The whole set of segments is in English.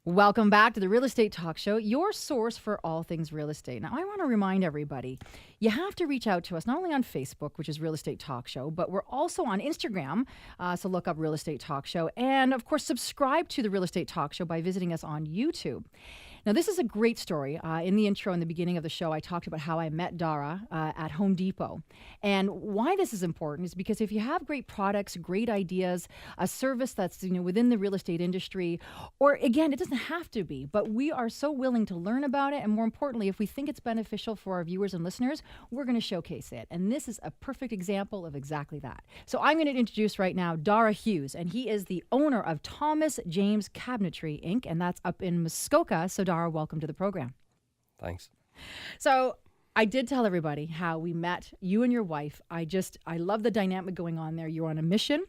Welcome back to the Real Estate Talk Show, your source for all things real estate. Now, I want to remind everybody, you have to reach out to us, not only on Facebook, which is Real Estate Talk Show, but we're also on Instagram. So look up Real Estate Talk Show. And of course, subscribe to the Real Estate Talk Show by visiting us on YouTube. Now, this is a great story. In the intro, in the beginning of the show, I talked about how I met Darragh at Home Depot. And why this is important is because if you have great products, great ideas, a service that's within the real estate industry, or again, it doesn't have to be, but we are so willing to learn about it. And more importantly, if we think it's beneficial for our viewers and listeners, we're going to showcase it. And this is a perfect example of exactly that. So I'm going to introduce right now Darragh Hughes, and he is the owner of Thomas James Cabinetry, Inc., and that's up in Muskoka. So Darragh, welcome to the program. Thanks. So I did tell everybody how we met, you and your wife. I love the dynamic going on there. You're on a mission.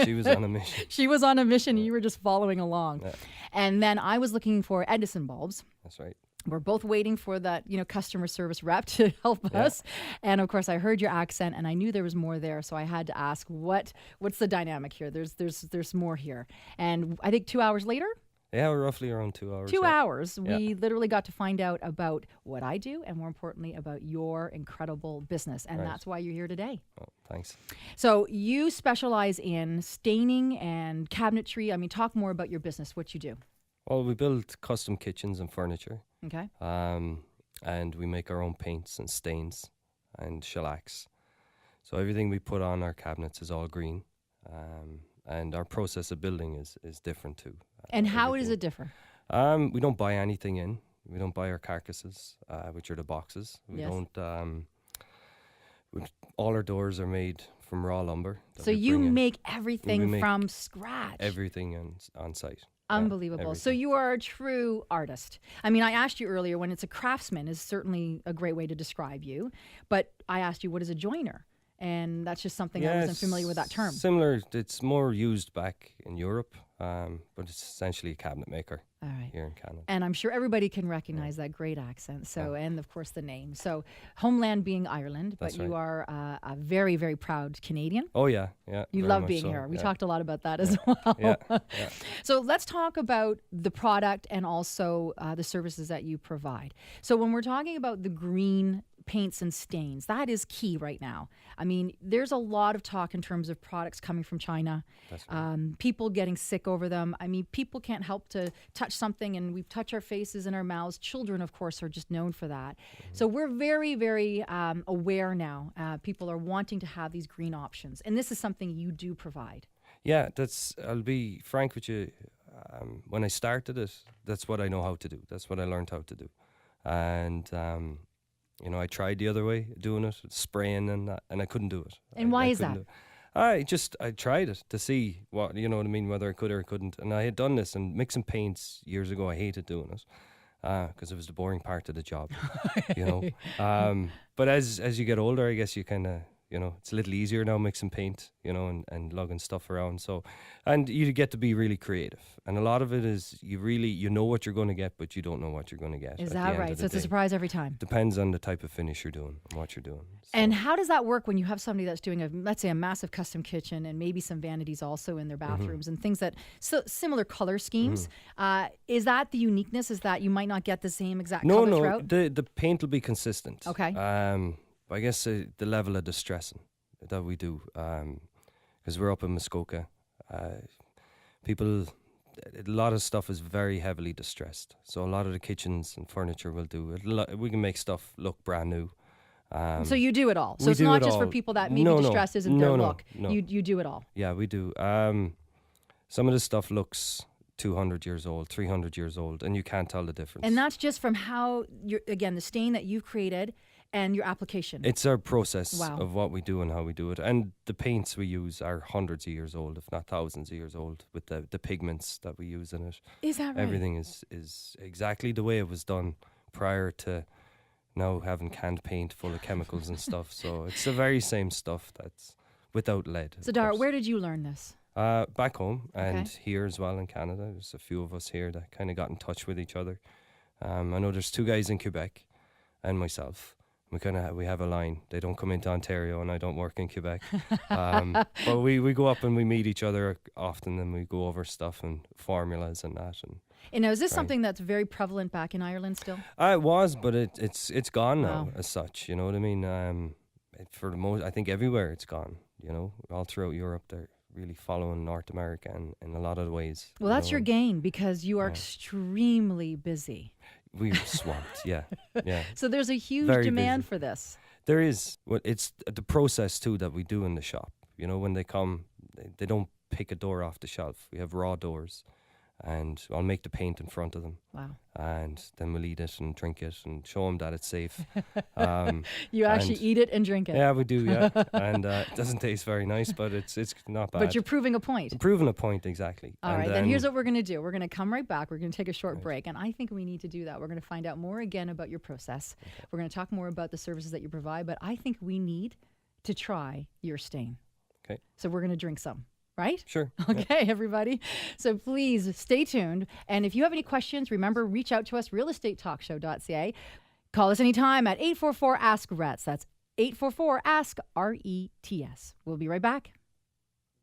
She was on a mission. She was on a mission. And you were just following along. Yeah. And then I was looking for Edison bulbs. That's right. We're both waiting for that, customer service rep to help us. And of course, I heard your accent and I knew there was more there. So I had to ask, what's the dynamic here? There's more here. And I think 2 hours later, Yeah, we're roughly around 2 hours. 2 hours. We literally got to find out about what I do and more importantly about your incredible business. And that's why you're here today. Oh, thanks. So you specialize in staining and cabinetry. I mean, talk more about your business, what you do. Well, we build custom kitchens and furniture. Okay. And we make our own paints and stains and shellacs. So everything we put on our cabinets is all green. And our process of building is different too. And how does it differ? We don't buy anything in. We don't buy our carcasses, which are the boxes. We don't. All our doors are made from raw lumber. So you make everything from scratch. Everything on site. Unbelievable. So you are a true artist. I mean, I asked you earlier when it's a craftsman is certainly a great way to describe you. But I asked you, what is a joiner? And that's just something I wasn't familiar with that term. Similar. It's more used back in Europe, but it's essentially a cabinet maker here in Canada. And I'm sure everybody can recognize that great accent. So, and of course the name. So, homeland being Ireland, but you are a very, very proud Canadian. Oh yeah. You love being here. We talked a lot about that as well. Yeah. So let's talk about the product and also the services that you provide. So when we're talking about the green paints and stains, that is key right now. I mean, there's a lot of talk in terms of products coming from China. That's right. People getting sick over them. I mean, people can't help to touch something and we touch our faces and our mouths. Children, of course, are just known for that. Mm-hmm. So we're very, very aware now. People are wanting to have these green options. And this is something you do provide. Yeah, I'll be frank with you. When I started it, that's what I know how to do. That's what I learned how to do. And I tried the other way, doing it, spraying and I couldn't do it. And why is that? I tried it to see what I mean, whether I could or I couldn't. And I had done this and mixing paints years ago. I hated doing it because it was the boring part of the job, But as you get older, I guess you kind of, it's a little easier now mixing paint, and lugging stuff around. So, and you get to be really creative. And a lot of it is you know what you're going to get, but you don't know what you're going to get. Is that right? So it's a surprise every time. Depends on the type of finish you're doing and what you're doing. So. And how does that work when you have somebody that's doing let's say a massive custom kitchen and maybe some vanities also in their bathrooms and things that similar color schemes? Is that the uniqueness? Is that you might not get the same exact color throughout? No, the paint will be consistent. Okay. I guess the level of distressing that we do, because we're up in Muskoka, a lot of stuff is very heavily distressed. So a lot of the kitchens and furniture will do it. We can make stuff look brand new. So you do it all. So it's not just for people that maybe distress isn't their look. No. You do it all. Yeah, we do. Some of the stuff looks 200 years old, 300 years old, and you can't tell the difference. And that's just from how the stain that you've created and your application. It's our process of what we do and how we do it. And the paints we use are hundreds of years old, if not thousands of years old, with the pigments that we use in it. Is that right? Everything is exactly the way it was done prior to now having canned paint full of chemicals and stuff. So it's the very same stuff that's without lead. So Darragh, where did you learn this? Back home and here as well in Canada. There's a few of us here that kind of got in touch with each other. I know there's 2 guys in Quebec and myself. We have a line. They don't come into Ontario and I don't work in Quebec. But we go up and we meet each other often and we go over stuff and formulas and that. And And now, is this Right. something that's very prevalent back in Ireland still? It was, but it's gone now Wow. as such. You know what I mean? For the most, I think everywhere it's gone. You know, all throughout Europe, they're really following North America in a lot of ways. Well, you that's know, your gain because you are Yeah. extremely busy. We're swamped. Yeah, yeah. So there's a huge Very demand busy. for this. There is. Well, it's the process too that we do in the shop. You know, when they come, they don't pick a door off the shelf. We have raw doors, and I'll make the paint in front of them, Wow. and then we'll eat it and drink it and show them that it's safe. You actually and- eat it and drink it. Yeah, we do. Yeah, and it doesn't taste very nice, but it's not bad. But you're proving a point. proving a point exactly. All And right, then here's what we're going to do. We're going to come right back. We're going to take a short Right. break. And I think we need to do that. We're going to find out more again about your process. We're going to talk more about the services that you provide. But I think we need to try your stain. Okay. So we're going to drink some, right? Sure. Okay, everybody. So please stay tuned. And if you have any questions, remember, reach out to us, realestatetalkshow.ca. Call us anytime at 844-ASK-RETS. That's 844-ASK-RETS. We'll be right back.